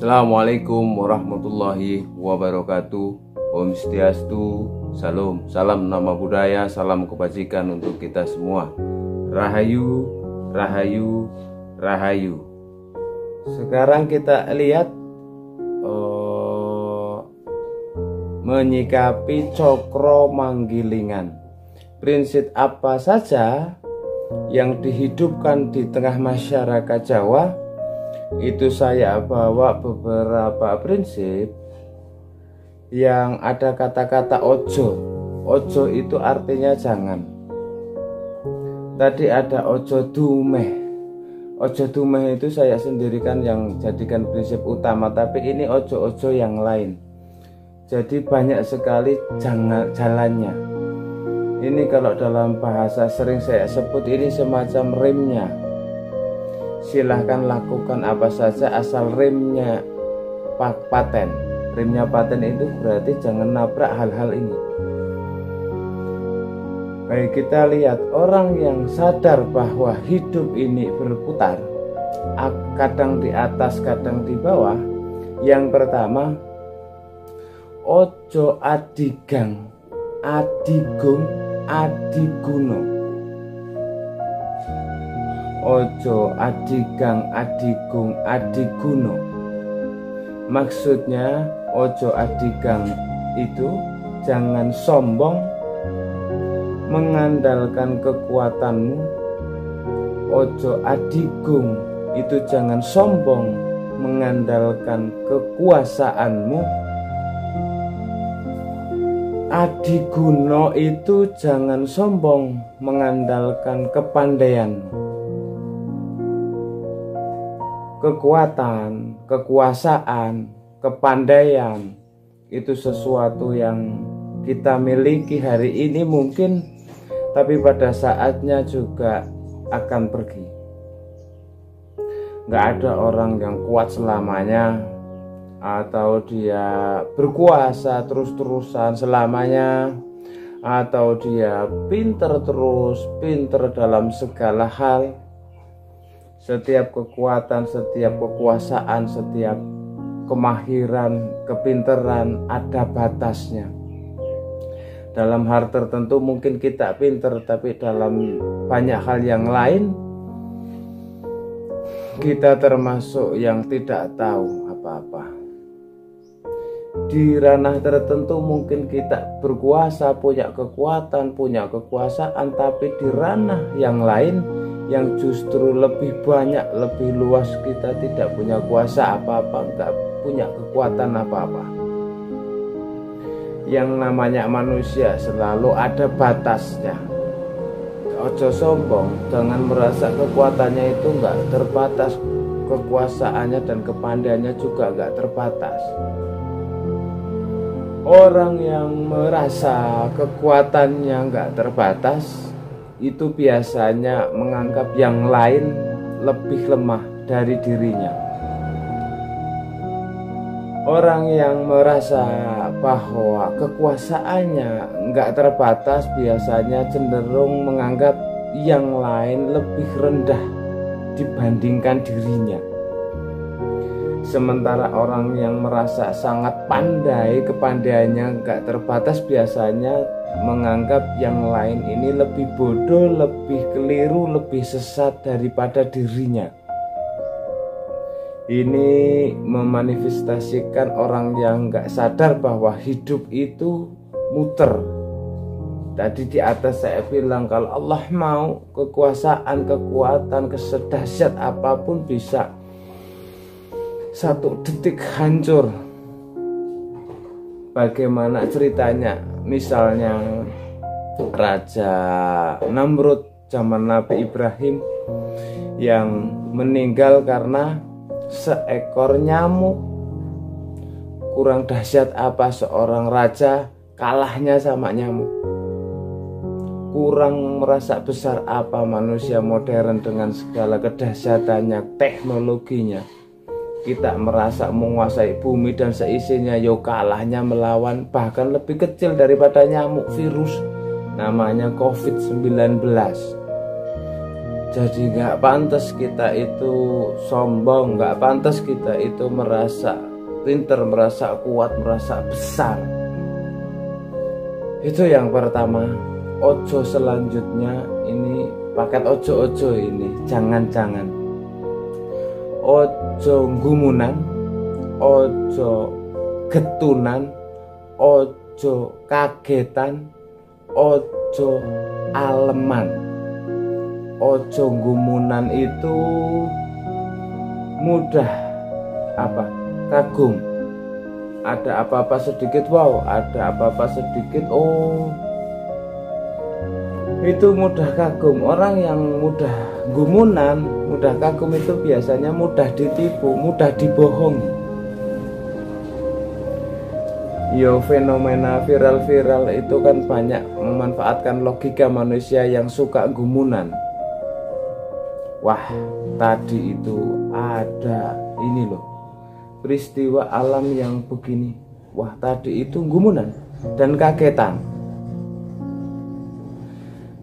Assalamualaikum warahmatullahi wabarakatuh. Om Swastiastu, salam nama budaya, salam kebajikan untuk kita semua. Rahayu, rahayu, rahayu. Sekarang kita lihat menyikapi cokro manggilingan. Prinsip apa saja yang dihidupkan di tengah masyarakat Jawa? Itu saya bawa beberapa prinsip yang ada kata-kata ojo. Ojo itu artinya jangan. Tadi ada ojo dumeh. Ojo dumeh itu saya sendirikan yang jadikan prinsip utama, tapi ini ojo-ojo yang lain. Jadi banyak sekali jalannya. Ini kalau dalam bahasa sering saya sebut ini semacam remnya. Silahkan lakukan apa saja asal remnya paten. Remnya paten itu berarti jangan nabrak hal-hal ini. Baik, kita lihat orang yang sadar bahwa hidup ini berputar, kadang di atas kadang di bawah. Yang pertama, ojo adigang, adigung, adiguno. Ojo adigang, adigung, adiguno. Maksudnya ojo adigang itu jangan sombong mengandalkan kekuatanmu. Ojo adigung itu jangan sombong mengandalkan kekuasaanmu. Adiguno itu jangan sombong mengandalkan kepandaianmu. Kekuatan, kekuasaan, kepandaian itu sesuatu yang kita miliki hari ini mungkin, tapi pada saatnya juga akan pergi. Nggak ada orang yang kuat selamanya, atau dia berkuasa terus-terusan selamanya, atau dia pinter terus, pinter dalam segala hal. Setiap kekuatan, setiap kekuasaan, setiap kemahiran, kepinteran ada batasnya. Dalam hal tertentu mungkin kita pinter, tapi dalam banyak hal yang lain kita termasuk yang tidak tahu apa-apa. Di ranah tertentu mungkin kita berkuasa, punya kekuatan, punya kekuasaan, tapi di ranah yang lain yang justru lebih banyak, lebih luas, kita tidak punya kuasa apa-apa, nggak punya kekuatan apa-apa. Yang namanya manusia selalu ada batasnya. Ojo sombong, jangan merasa kekuatannya itu nggak terbatas, kekuasaannya dan kepandaiannya juga nggak terbatas. Orang yang merasa kekuatannya nggak terbatas itu biasanya menganggap yang lain lebih lemah dari dirinya. Orang yang merasa bahwa kekuasaannya nggak terbatas biasanya cenderung menganggap yang lain lebih rendah dibandingkan dirinya. Sementara orang yang merasa sangat pandai, kepandaiannya nggak terbatas biasanya menganggap yang lain ini lebih bodoh, lebih keliru, lebih sesat daripada dirinya. Ini memanifestasikan orang yang nggak sadar bahwa hidup itu muter. Tadi di atas saya bilang kalau Allah mau, kekuasaan, kekuatan, kesedahsyat apapun bisa satu detik hancur. Bagaimana ceritanya? Misalnya Raja Namrud zaman Nabi Ibrahim yang meninggal karena seekor nyamuk. Kurang dahsyat apa seorang raja kalahnya sama nyamuk? Kurang merasa besar apa manusia modern dengan segala kedahsyatannya, teknologinya? Kita merasa menguasai bumi dan seisinya, yo kalahnya melawan bahkan lebih kecil daripada nyamuk virus namanya COVID-19. Jadi nggak pantas kita itu sombong, nggak pantas kita itu merasa pinter, merasa kuat, merasa besar. Itu yang pertama. Ojo selanjutnya ini paket ojo-ojo ini, jangan-jangan. Ojo gumunan, ojo getunan, ojo kagetan, ojo aleman. Ojo gumunan itu mudah kagum. Ada apa-apa sedikit, wow, ada apa-apa sedikit, oh, itu mudah kagum. Orang yang mudah gumunan, mudah kagum itu biasanya mudah ditipu, mudah dibohongi. Yo, fenomena viral-viral itu kan banyak memanfaatkan logika manusia yang suka gumunan. Wah, tadi itu ada ini loh, peristiwa alam yang begini. Wah, tadi itu gumunan dan kagetan.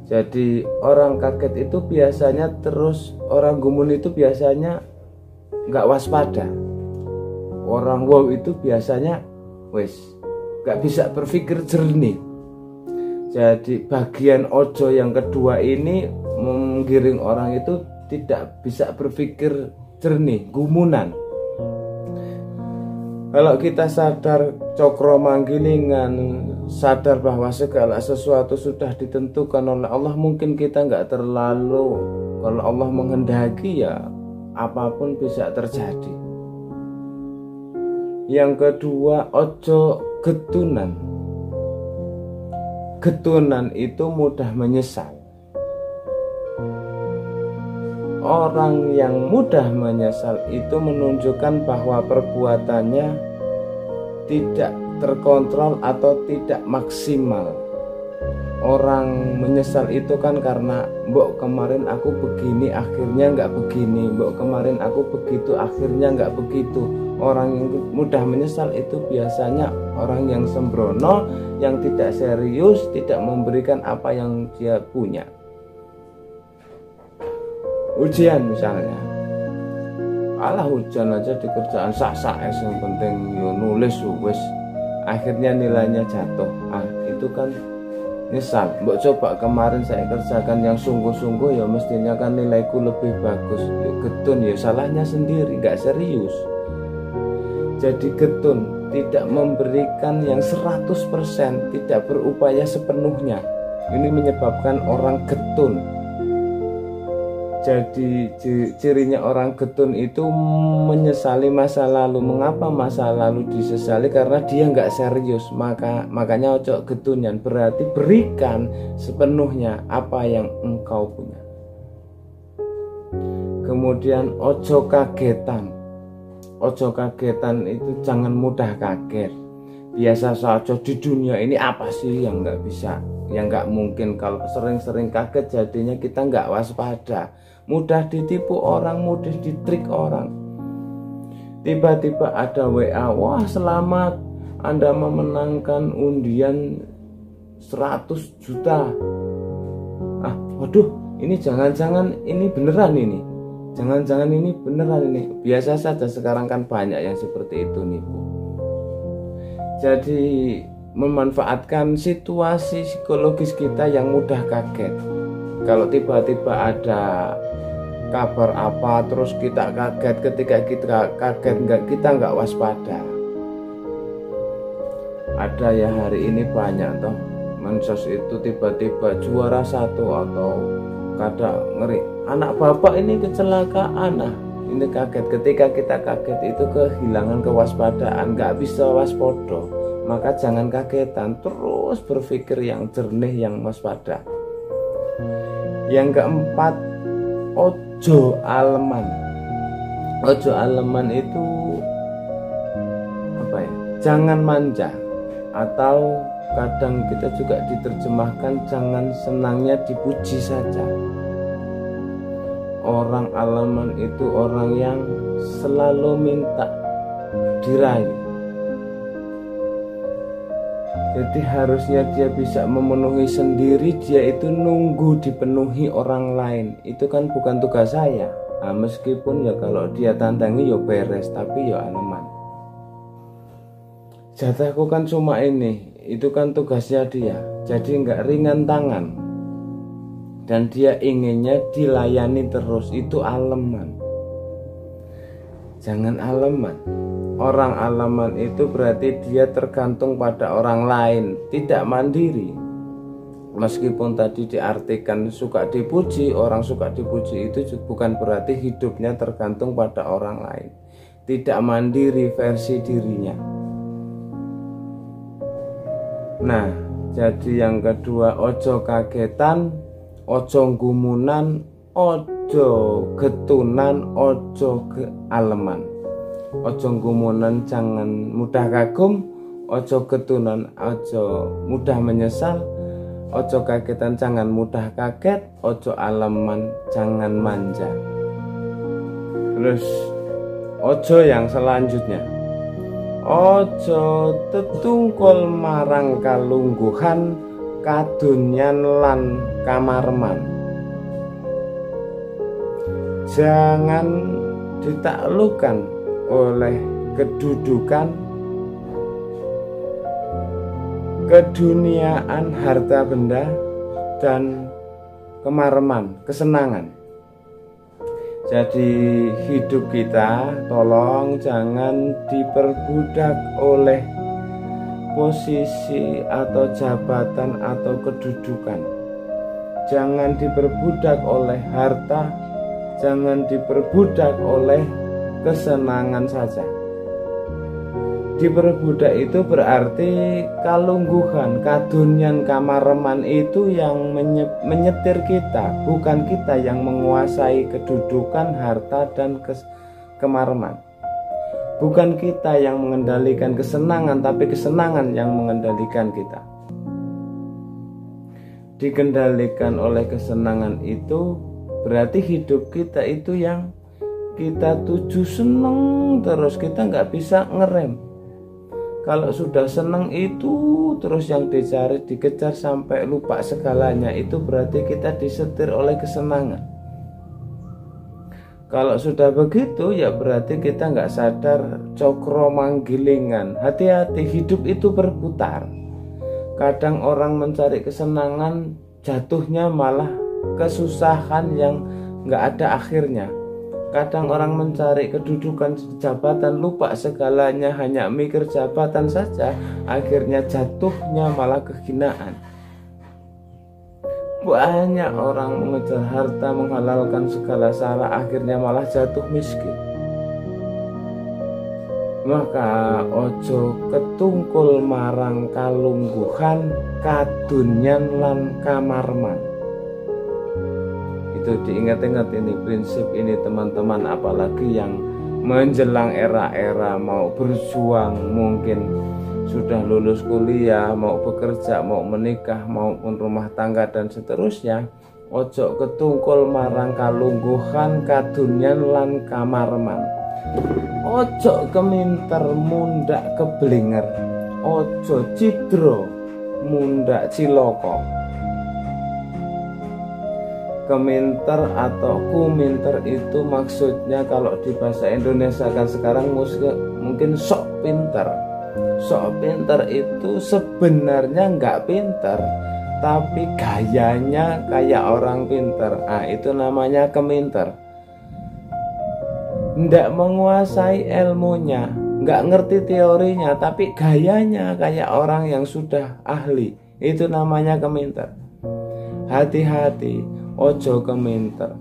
Jadi orang kaget itu biasanya, terus orang gumun itu biasanya nggak waspada. Orang wow itu biasanya nggak bisa berpikir jernih. Jadi bagian ojo yang kedua ini menggiring orang itu tidak bisa berpikir jernih, gumunan. Kalau kita sadar cokro manggilingan, sadar bahwa segala sesuatu sudah ditentukan oleh Allah, mungkin kita nggak terlalu, kalau Allah menghendaki ya apapun bisa terjadi. Yang kedua, ojo getunan. Getunan itu mudah menyesal. Orang yang mudah menyesal itu menunjukkan bahwa perbuatannya tidak terkontrol atau tidak maksimal. Orang menyesal itu kan karena mbok kemarin aku begini akhirnya nggak begini, mbok kemarin aku begitu akhirnya nggak begitu. Orang yang mudah menyesal itu biasanya orang yang sembrono, yang tidak serius, tidak memberikan apa yang dia punya. Ujian misalnya, alah hujan aja di kerjaan sak-sak, yang penting yo nulis wis, akhirnya nilainya jatuh. Itu kan nyesal. Mbok coba kemarin saya kerjakan yang sungguh-sungguh, ya mestinya kan nilaiku lebih bagus. Ya getun, ya salahnya sendiri, nggak serius. Jadi getun, tidak memberikan yang 100%, tidak berupaya sepenuhnya. Ini menyebabkan orang getun. Jadi cirinya orang getun itu menyesali masa lalu. Mengapa masa lalu disesali? Karena dia nggak serius. Makanya ojo getunyan, berarti berikan sepenuhnya apa yang engkau punya. Kemudian ojo kagetan. Ojo kagetan itu jangan mudah kaget. Biasa saja di dunia ini apa sih yang nggak bisa, yang nggak mungkin. Kalau sering-sering kaget jadinya kita nggak waspada, mudah ditipu orang, mudah ditrik orang. Tiba-tiba ada WA, wah selamat, Anda memenangkan undian 100 juta. Waduh, ini jangan-jangan ini beneran ini. Jangan-jangan ini beneran ini. Biasa saja, sekarang kan banyak yang seperti itu nipu. Jadi memanfaatkan situasi psikologis kita yang mudah kaget. Kalau tiba-tiba ada kabar apa terus kita kaget, ketika kita kaget kita nggak waspada. Ada ya hari ini banyak toh mensos itu tiba-tiba juara 1 atau kadang ngeri, anak bapak ini kecelakaan. Ini kaget. Ketika kita kaget itu kehilangan kewaspadaan, nggak bisa waspada. Maka jangan kagetan, terus berpikir yang jernih, yang waspada. Yang keempat, ojo aleman. Ojo aleman itu apa ya? Jangan manja, atau kadang kita juga diterjemahkan jangan senangnya dipuji saja. Orang aleman itu orang yang selalu minta dirayu. Jadi harusnya dia bisa memenuhi sendiri, dia itu nunggu dipenuhi orang lain. Itu kan bukan tugas saya. Nah, meskipun ya kalau dia tandangi ya beres, tapi ya aneman. Jatahku kan cuma ini, itu kan tugasnya dia. Jadi nggak ringan tangan. Dan dia inginnya dilayani terus, itu aleman. Jangan aleman. Orang aleman itu berarti dia tergantung pada orang lain, tidak mandiri. Meskipun tadi diartikan suka dipuji, orang suka dipuji itu bukan berarti hidupnya tergantung pada orang lain. Tidak mandiri versi dirinya. Nah, jadi yang kedua, ojo kagetan, ojo gumunan, ojo getunan, ojo aleman. Ojo gumunan, jangan mudah kagum. Ojo getunan, ojo mudah menyesal. Ojo kagetan, jangan mudah kaget. Ojo aleman, jangan manja. Terus ojo yang selanjutnya, ojo tetungkol marang kalungguhan, kadunyan lan kamarman. Jangan ditaklukkan oleh kedudukan, keduniaan, harta benda, dan kemarman, kesenangan. Jadi hidup kita tolong jangan diperbudak oleh posisi atau jabatan atau kedudukan. Jangan diperbudak oleh harta, jangan diperbudak oleh kesenangan saja. Diperbudak itu berarti kalungguhan, kadunyan, kamareman itu yang menyetir kita, bukan kita yang menguasai kedudukan, harta, dan kemareman. Bukan kita yang mengendalikan kesenangan, tapi kesenangan yang mengendalikan kita. Dikendalikan oleh kesenangan itu berarti hidup kita itu yang kita tuju seneng terus, kita nggak bisa ngerem. Kalau sudah seneng itu terus yang dicari, dikejar sampai lupa segalanya, itu berarti kita disetir oleh kesenangan. Kalau sudah begitu ya berarti kita nggak sadar cokro manggilingan. Hati-hati, hidup itu berputar. Kadang orang mencari kesenangan, jatuhnya malah kesusahan yang nggak ada akhirnya. Kadang orang mencari kedudukan, jabatan, lupa segalanya, hanya mikir jabatan saja, akhirnya jatuhnya malah kehinaan. Banyak orang mengejar harta, menghalalkan segala salah, akhirnya malah jatuh miskin. Maka ojo ketungkul marang kalungguhan, kadunyan lan kamarman. Itu diingat-ingat ini prinsip ini teman-teman, apalagi yang menjelang era-era mau berjuang, mungkin sudah lulus kuliah, mau bekerja, mau menikah, maupun rumah tangga dan seterusnya. Ojo ketungkul marang kalungguhan, kadunyan lan kamarman. Ojo keminter mundak keblinger, ojo cidro mundak ciloko. Keminter atau kuminter itu maksudnya kalau di bahasa Indonesia kan sekarang mungkin sok pinter. Sok pinter itu sebenarnya nggak pinter, tapi gayanya kayak orang pinter. Itu namanya keminter. Nggak menguasai ilmunya, nggak ngerti teorinya, tapi gayanya kayak orang yang sudah ahli. Itu namanya keminter. Hati-hati, ojo keminter,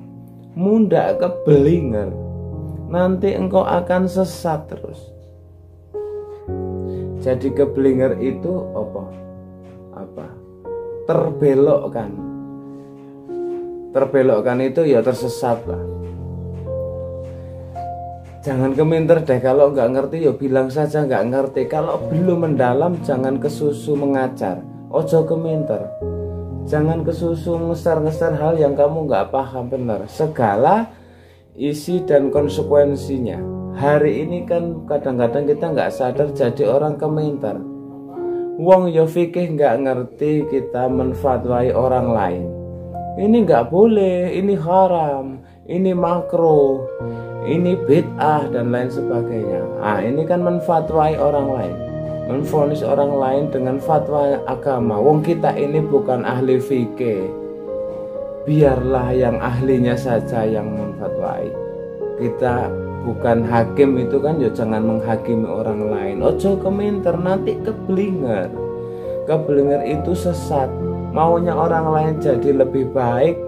mundak kebelinger, nanti engkau akan sesat terus. Jadi keblinger itu apa? Terbelokkan. Terbelokkan itu ya tersesat lah. Jangan keminter deh, kalau nggak ngerti ya bilang saja nggak ngerti. Kalau belum mendalam jangan kesusu mengajar. Ojo keminter. Jangan kesusu ngeser-ngeser hal yang kamu nggak paham benar. Segala isi dan konsekuensinya. Hari ini kan kadang-kadang kita nggak sadar jadi orang keminter. Wong yo fikih nggak ngerti kita menfatwai orang lain. Ini nggak boleh, ini haram, ini makruh, ini bid'ah dan lain sebagainya. Ini kan menfatwai orang lain, menvonis orang lain dengan fatwa agama. Wong kita ini bukan ahli fikih, biarlah yang ahlinya saja yang menfatwai. Kita bukan hakim, itu kan ya jangan menghakimi orang lain. Ojo keminter, nanti keblinger. Keblinger itu sesat. Maunya orang lain jadi lebih baik,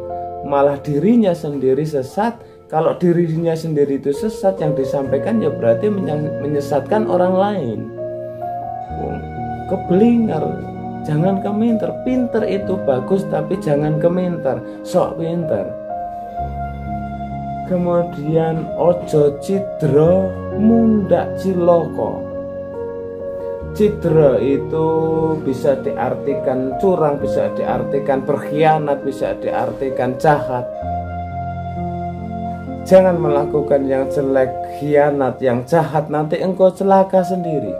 malah dirinya sendiri sesat. Kalau dirinya sendiri itu sesat, yang disampaikan ya berarti menyesatkan orang lain. Keblinger, jangan keminter. Pinter itu bagus, tapi jangan keminter, sok pinter. Kemudian ojo cidra mundak ciloko. Cidra itu bisa diartikan curang, bisa diartikan berkhianat, bisa diartikan jahat. Jangan melakukan yang jelek, khianat, yang jahat, nanti engkau celaka sendiri.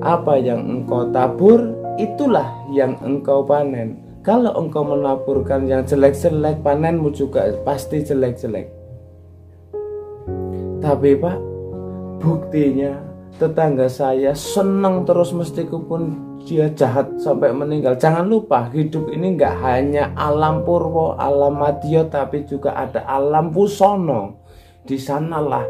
Apa yang engkau tabur, itulah yang engkau panen. Kalau engkau menaburkan yang jelek-jelek, panenmu juga pasti jelek-jelek. Tapi Pak, buktinya tetangga saya senang terus meskipun dia jahat sampai meninggal. Jangan lupa, hidup ini nggak hanya alam purwo, alam madya, tapi juga ada alam pusono. Di sanalah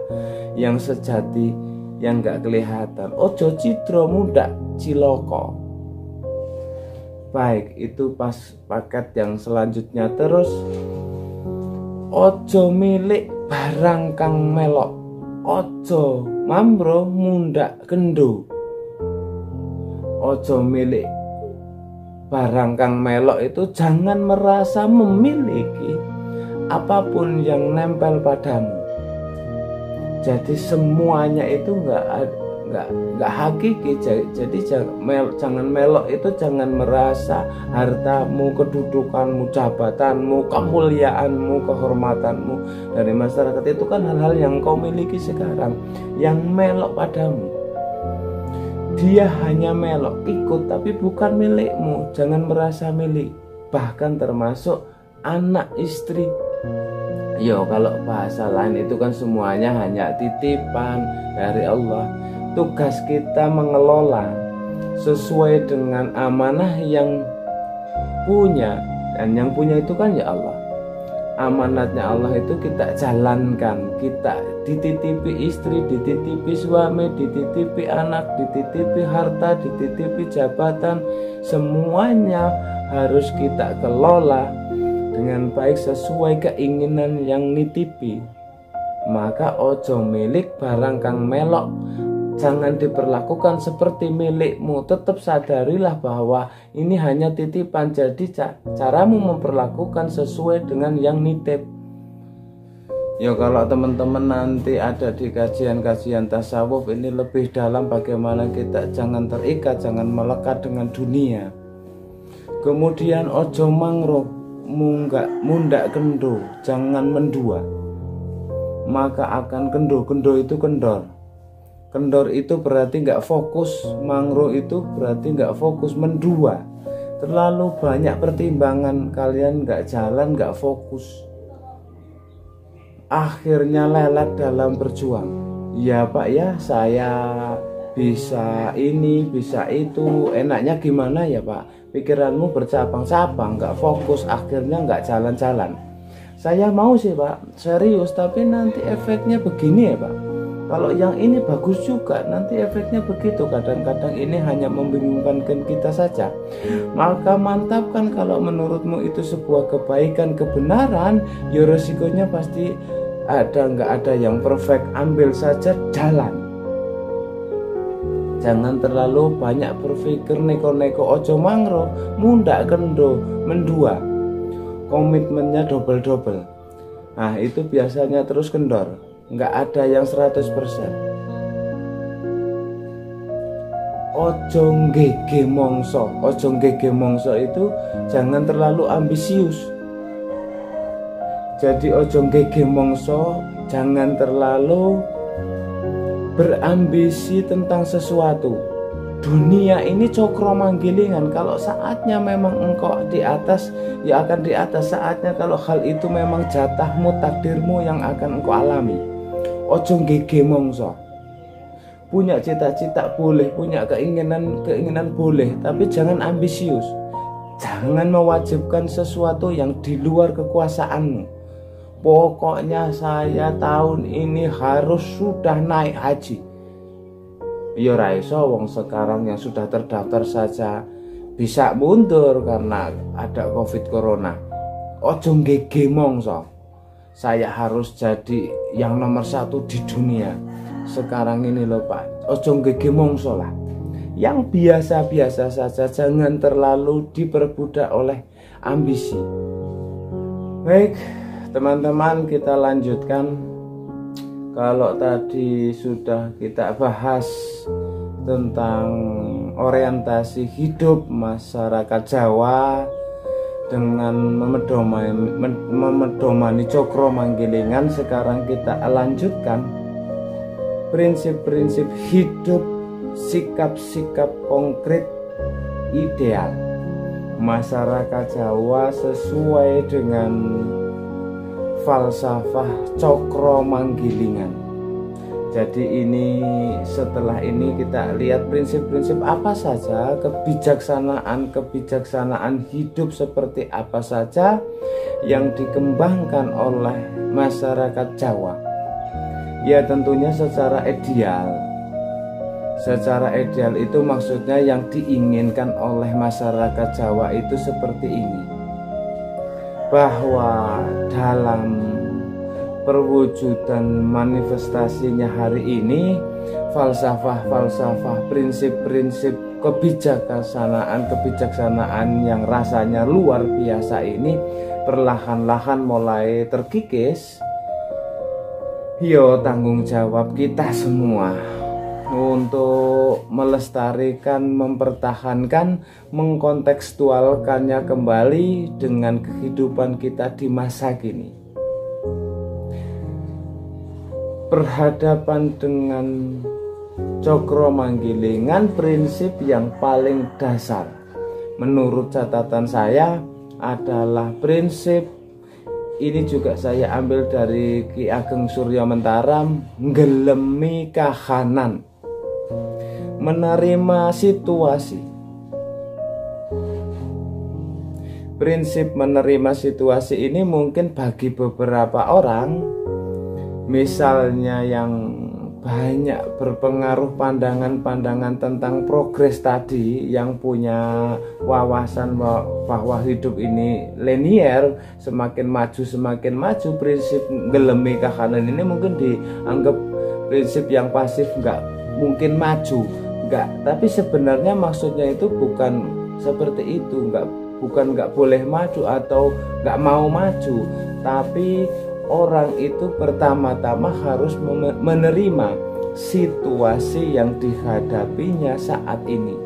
yang sejati, yang nggak kelihatan. Ojo cidro mundak ciloko. Baik, itu pas paket yang selanjutnya. Terus ojo milik barang kang melok. Ojo mambro mundak kendo. Ojo milik barang kang melok itu jangan merasa memiliki apapun yang nempel padamu. Jadi semuanya itu nggak hakiki. Jadi jangan melok itu, jangan merasa hartamu, kedudukanmu, jabatanmu, kemuliaanmu, kehormatanmu dari masyarakat itu kan hal-hal yang kau miliki sekarang, yang melok padamu. Dia hanya melok, ikut, tapi bukan milikmu. Jangan merasa milik. Bahkan termasuk anak, istri. Yo, kalau bahasa lain itu kan semuanya hanya titipan dari Allah. Tugas kita mengelola sesuai dengan amanah yang punya, dan yang punya itu kan ya Allah. Amanatnya Allah itu kita jalankan. Kita dititipi istri, dititipi suami, dititipi anak, dititipi harta, dititipi jabatan. Semuanya harus kita kelola dengan baik sesuai keinginan yang nitipi. Maka ojo milik barang kang melok. Jangan diperlakukan seperti milikmu. Tetap sadarilah bahwa ini hanya titipan. Jadi caramu memperlakukan sesuai dengan yang nitip. Ya, kalau teman-teman nanti ada di kajian-kajian tasawuf ini lebih dalam, bagaimana kita jangan terikat, jangan melekat dengan dunia. Kemudian ojo mangro mundak kendo, jangan mendua, maka akan kendo. Kendo itu kendor. Kendor itu berarti nggak fokus, mangro itu berarti nggak fokus, mendua. Terlalu banyak pertimbangan, kalian nggak jalan, nggak fokus. Akhirnya lelet dalam berjuang. Ya Pak ya, saya bisa ini, bisa itu. Enaknya gimana ya Pak? Pikiranmu bercabang-cabang, nggak fokus, akhirnya nggak jalan-jalan. Saya mau sih Pak, serius, tapi nanti efeknya begini ya Pak. Kalau yang ini bagus juga, nanti efeknya begitu. Kadang-kadang ini hanya membingungkan kita saja. Maka mantapkan kalau menurutmu itu sebuah kebaikan, kebenaran, ya resikonya pasti ada, nggak ada yang perfect. Ambil saja, jalan. Jangan terlalu banyak berpikir neko-neko, ojo mangro, mundak kendo, mendua. Komitmennya double-double. Nah itu biasanya terus kendor. Nggak ada yang 100%. Ojo ngege mongso. Ojo ngege mongso itu jangan terlalu ambisius. Jadi ojo ngege mongso, jangan terlalu berambisi tentang sesuatu. dunia ini cokro manggilingan. Kalau saatnya memang engkau di atas, ya akan di atas. Saatnya kalau hal itu memang jatahmu, takdirmu yang akan engkau alami. Ojo ngege mongso. Punya cita-cita boleh, punya keinginan boleh, tapi jangan ambisius. Jangan mewajibkan sesuatu yang di luar kekuasaanmu. Pokoknya saya tahun ini harus sudah naik haji. Ya raiso wong sekarang yang sudah terdaftar saja bisa mundur karena ada Covid Corona. Ojo ngege mongso. Saya harus jadi yang nomor 1 di dunia sekarang ini loh Pak. Ojo ngege mongso lah. Yang biasa-biasa saja, jangan terlalu diperbudak oleh ambisi. Baik teman-teman, kita lanjutkan. Kalau tadi sudah kita bahas tentang orientasi hidup masyarakat Jawa dengan memedomani cokro manggilingan, sekarang kita lanjutkan prinsip-prinsip hidup, sikap-sikap konkret ideal masyarakat Jawa sesuai dengan falsafah cokro manggilingan. Jadi ini setelah ini kita lihat prinsip-prinsip apa saja, kebijaksanaan hidup seperti apa saja yang dikembangkan oleh masyarakat Jawa. Ya tentunya secara ideal. Secara ideal itu maksudnya yang diinginkan oleh masyarakat Jawa itu seperti ini. Bahwa dalam perwujudan manifestasinya hari ini, falsafah-falsafah, prinsip-prinsip kebijaksanaan yang rasanya luar biasa ini perlahan-lahan mulai terkikis. Yo, tanggung jawab kita semua untuk melestarikan, mempertahankan, mengkontekstualkannya kembali dengan kehidupan kita di masa kini. Berhadapan dengan cokro manggilingan, prinsip yang paling dasar menurut catatan saya adalah prinsip ini, juga saya ambil dari Ki Ageng Surya Mentaram, nggelemi kahanan, menerima situasi. Prinsip menerima situasi ini mungkin bagi beberapa orang, misalnya yang banyak berpengaruh pandangan-pandangan tentang progres tadi, yang punya wawasan bahwa hidup ini linear, semakin maju, prinsip gelemi kahanan ini mungkin dianggap prinsip yang pasif, nggak mungkin maju. Enggak, tapi sebenarnya maksudnya itu bukan seperti itu, bukan nggak boleh maju atau nggak mau maju, tapi orang itu pertama-tama harus menerima situasi yang dihadapinya saat ini.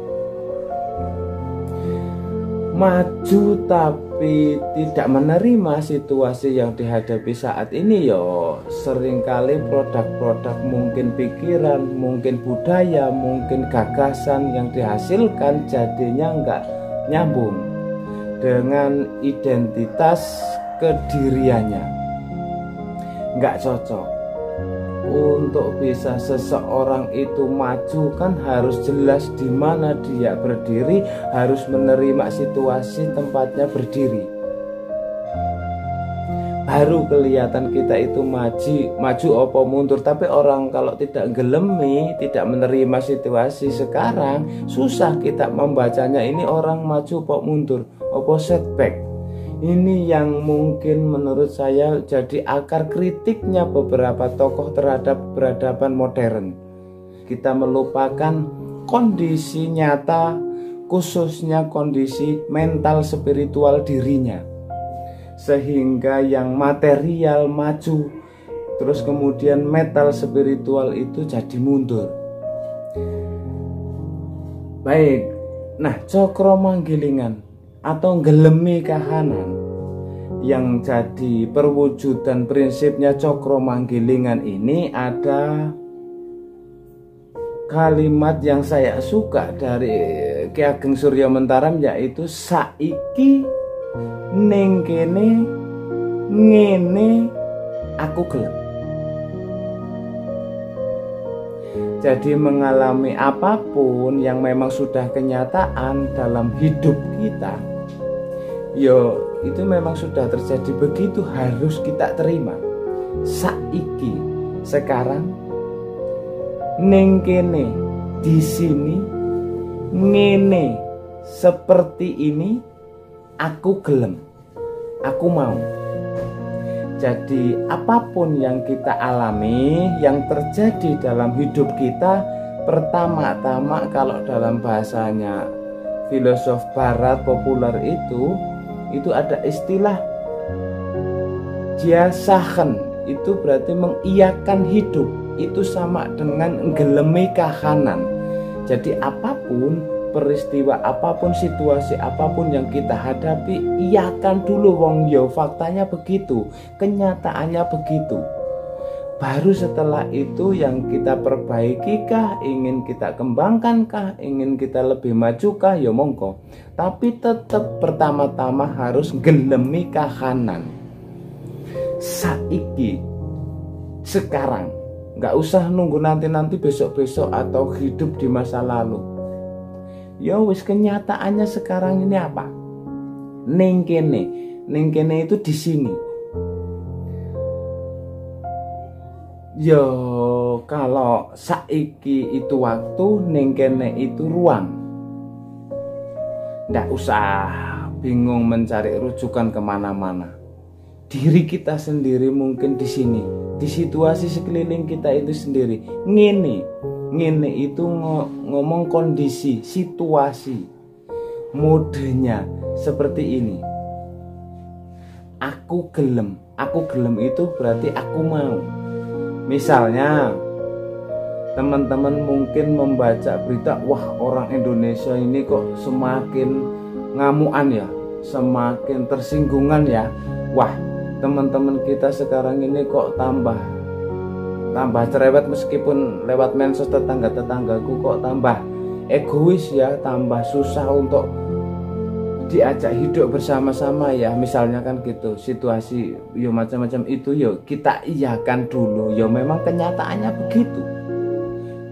Maju tapi tidak menerima situasi yang dihadapi saat ini, yo seringkali produk-produk, mungkin pikiran, mungkin budaya, mungkin gagasan yang dihasilkan jadinya nggak nyambung dengan identitas kediriannya, nggak cocok. Untuk bisa seseorang itu maju kan harus jelas di mana dia berdiri, harus menerima situasi tempatnya berdiri. Baru kelihatan kita itu maju opo mundur. Tapi orang kalau tidak gelemi, tidak menerima situasi sekarang, susah kita membacanya ini orang maju opo mundur, opo setback. Ini yang mungkin menurut saya jadi akar kritiknya beberapa tokoh terhadap peradaban modern. Kita melupakan kondisi nyata, khususnya kondisi mental spiritual dirinya, sehingga yang material maju, terus kemudian mental spiritual itu jadi mundur. Baik, nah cokro manggilingan atau gelemi kahanan yang jadi perwujudan prinsipnya cokro manggilingan ini ada kalimat yang saya suka dari Ki Ageng Surya Mentaram, yaitu saiki ning kene ngene aku gelem. Jadi mengalami apapun yang memang sudah kenyataan dalam hidup kita, yo itu memang sudah terjadi, begitu harus kita terima. Saiki, sekarang, ning kene, di sini, ngene, seperti ini, aku gelem, aku mau. Jadi apapun yang kita alami, yang terjadi dalam hidup kita, pertama-tama kalau dalam bahasanya filosof barat populer itu ada istilah jasahen, itu berarti mengiyakan hidup, itu sama dengan gelemi kahanan. Jadi apapun peristiwa, apapun situasi, apapun yang kita hadapi, iyakan dulu, wong yo faktanya begitu, kenyataannya begitu. Baru setelah itu yang kita perbaiki kah, ingin kita kembangkan kah, ingin kita lebih maju kah, ya monggo. Tapi tetap pertama-tama harus gelemi kahanan. Saiki, sekarang, nggak usah nunggu nanti besok-besok atau hidup di masa lalu. Ya wis, kenyataannya sekarang ini apa? Ning kene itu di sini. Yo kalau saiki itu waktu, ning kene itu ruang. Nggak usah bingung mencari rujukan kemana-mana. Diri kita sendiri mungkin di sini, di situasi sekeliling kita itu sendiri. Ngene itu ngomong kondisi, situasi, modenya seperti ini. Aku gelem itu berarti aku mau. Misalnya teman-teman mungkin membaca berita, wah orang Indonesia ini kok semakin ngamuan ya, semakin tersinggungan ya. Wah, teman-teman kita sekarang ini kok tambah cerewet, meskipun lewat medsos tetanggaku kok tambah egois ya, tambah susah untuk diajak hidup bersama-sama ya, misalnya kan gitu. Situasi yo macam-macam itu, yo kita iyakan dulu, yo memang kenyataannya begitu.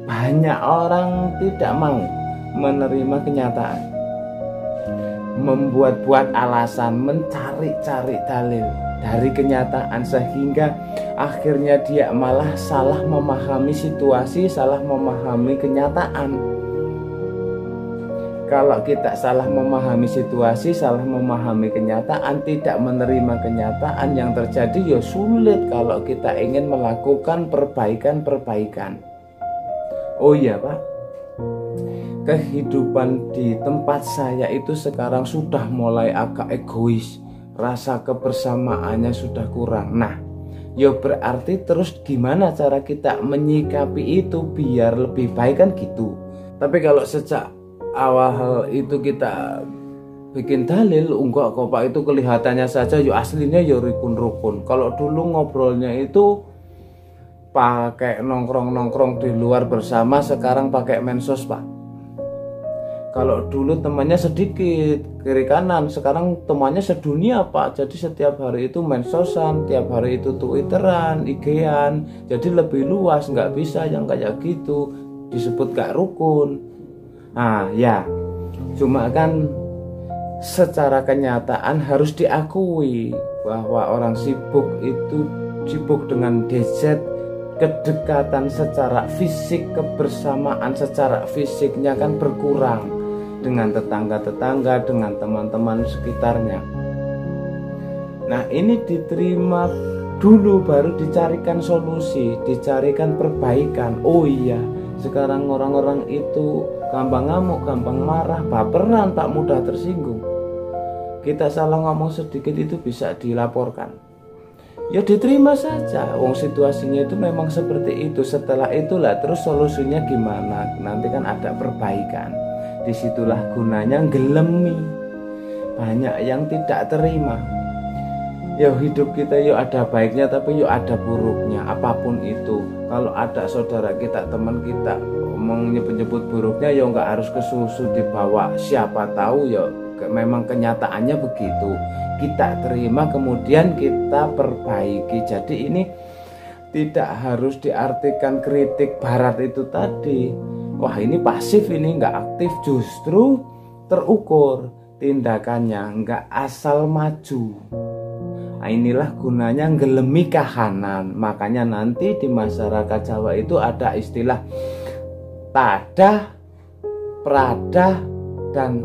Banyak orang tidak mau menerima kenyataan, membuat-buat alasan, mencari-cari dalil dari kenyataan, sehingga akhirnya dia malah salah memahami situasi, salah memahami kenyataan. Kalau kita salah memahami situasi, salah memahami kenyataan, tidak menerima kenyataan yang terjadi, ya sulit kalau kita ingin melakukan perbaikan-perbaikan. Oh iya Pak, kehidupan di tempat saya itu sekarang sudah mulai agak egois, rasa kebersamaannya sudah kurang. Nah, ya berarti terus gimana cara kita menyikapi itu biar lebih baik kan gitu. Tapi kalau sejak awal itu kita bikin dalil, enggak kok Pak, itu kelihatannya saja ya aslinya ya rukun-rukun. Kalau dulu ngobrolnya itu pakai nongkrong-nongkrong di luar bersama, sekarang pakai medsos Pak. Kalau dulu temannya sedikit kiri kanan, sekarang temannya sedunia Pak. Jadi setiap hari itu medsosan, tiap hari itu twitteran, IG-an. Jadi lebih luas, nggak bisa yang kayak gitu, disebut gak rukun. Nah ya, cuma kan secara kenyataan harus diakui bahwa orang sibuk itu sibuk dengan gadget, kedekatan secara fisik, kebersamaan secara fisiknya kan berkurang dengan tetangga-tetangga, dengan teman-teman sekitarnya. Nah ini diterima dulu, baru dicarikan solusi, dicarikan perbaikan. Oh iya, sekarang orang-orang itu gampang ngamuk, gampang marah, baperan, tak mudah tersinggung. Kita salah ngomong sedikit itu bisa dilaporkan. Ya diterima saja, wong situasinya itu memang seperti itu. Setelah itulah terus solusinya gimana, nanti kan ada perbaikan. Disitulah gunanya gelemi. Banyak yang tidak terima. Ya hidup kita yuk ada baiknya, tapi yuk ada buruknya. Apapun itu, kalau ada saudara kita, teman kita menyebut-nyebut buruknya ya nggak harus ke susu dibawa, siapa tahu ya memang kenyataannya begitu, kita terima kemudian kita perbaiki. Jadi ini tidak harus diartikan kritik barat itu tadi, wah ini pasif, ini nggak aktif, justru terukur tindakannya, nggak asal maju. Nah, inilah gunanya ngelemi kahanan. Makanya nanti di masyarakat Jawa itu ada istilah tadah, pradah, dan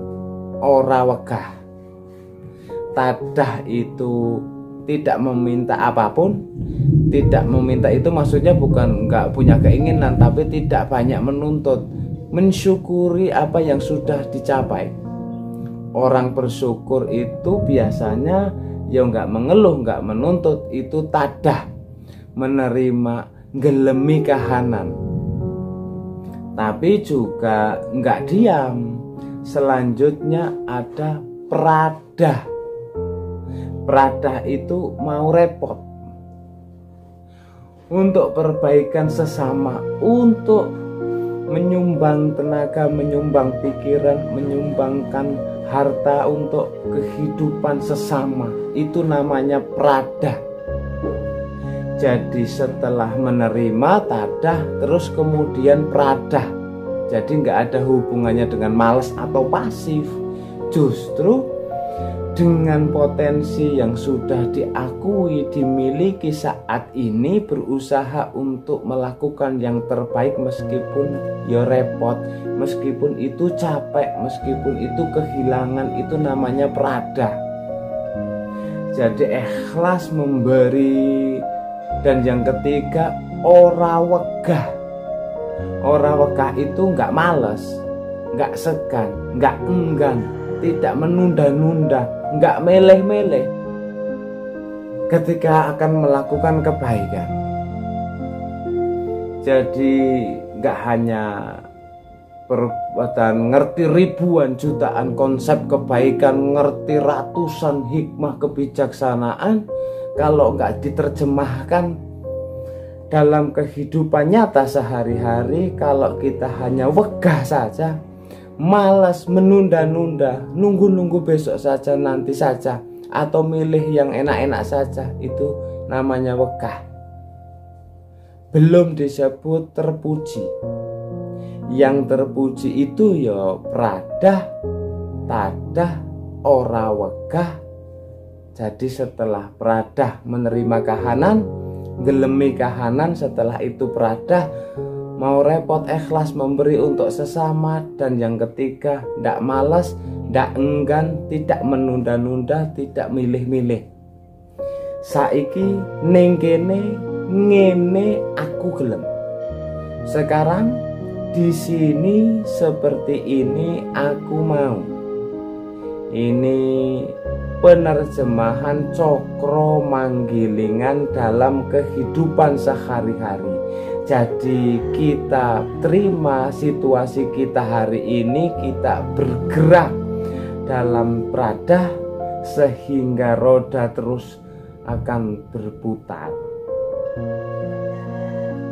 ora wegah. Tadah itu tidak meminta apapun. Tidak meminta itu maksudnya bukan nggak punya keinginan, tapi tidak banyak menuntut, mensyukuri apa yang sudah dicapai. Orang bersyukur itu biasanya ya nggak mengeluh, nggak menuntut, itu tadah, menerima, ngelemi kahanan. Tapi juga nggak diam. Selanjutnya ada pradah. Pradah itu mau repot untuk perbaikan sesama, untuk menyumbang tenaga, menyumbang pikiran, menyumbangkan harta untuk kehidupan sesama. Itu namanya pradah. Jadi setelah menerima tadah, terus kemudian pradah. Jadi nggak ada hubungannya dengan malas atau pasif. Justru dengan potensi yang sudah diakui, dimiliki saat ini, berusaha untuk melakukan yang terbaik meskipun ya repot, meskipun itu capek, meskipun itu kehilangan, itu namanya pradah. Jadi ikhlas memberi. Dan yang ketiga, ora wegah. Ora wegah itu nggak males, nggak segan, nggak enggan, tidak menunda-nunda, nggak meleh-meleh ketika akan melakukan kebaikan. Jadi nggak hanya perbuatan, ngerti ribuan jutaan konsep kebaikan, ngerti ratusan hikmah kebijaksanaan, kalau nggak diterjemahkan dalam kehidupan nyata sehari-hari, kalau kita hanya wegah saja, malas, menunda-nunda, nunggu-nunggu besok saja, nanti saja, atau milih yang enak-enak saja, itu namanya wegah. Belum disebut terpuji. Yang terpuji itu ya pradah, tadah, ora wegah. Jadi setelah pradah menerima kahanan, gelemi kahanan, setelah itu pradah mau repot, ikhlas memberi untuk sesama. Dan yang ketiga, ndak malas, ndak enggan, tidak menunda-nunda, tidak milih-milih. Saiki ning kene ngene aku gelem. Sekarang di sini seperti ini aku mau. Ini penerjemahan cokro manggilingan dalam kehidupan sehari-hari. Jadi kita terima situasi kita hari ini, kita bergerak dalam pradah sehingga roda terus akan berputar.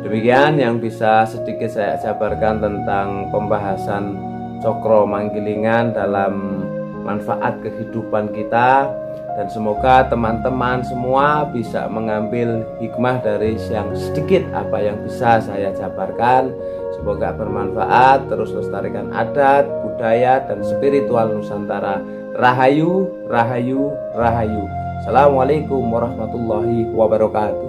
Demikian yang bisa sedikit saya jabarkan tentang pembahasan cokro manggilingan dalam manfaat kehidupan kita, dan semoga teman-teman semua bisa mengambil hikmah dari yang sedikit apa yang bisa saya jabarkan. Semoga bermanfaat, terus lestarikan adat, budaya, dan spiritual Nusantara. Rahayu, rahayu, rahayu. Assalamualaikum warahmatullahi wabarakatuh.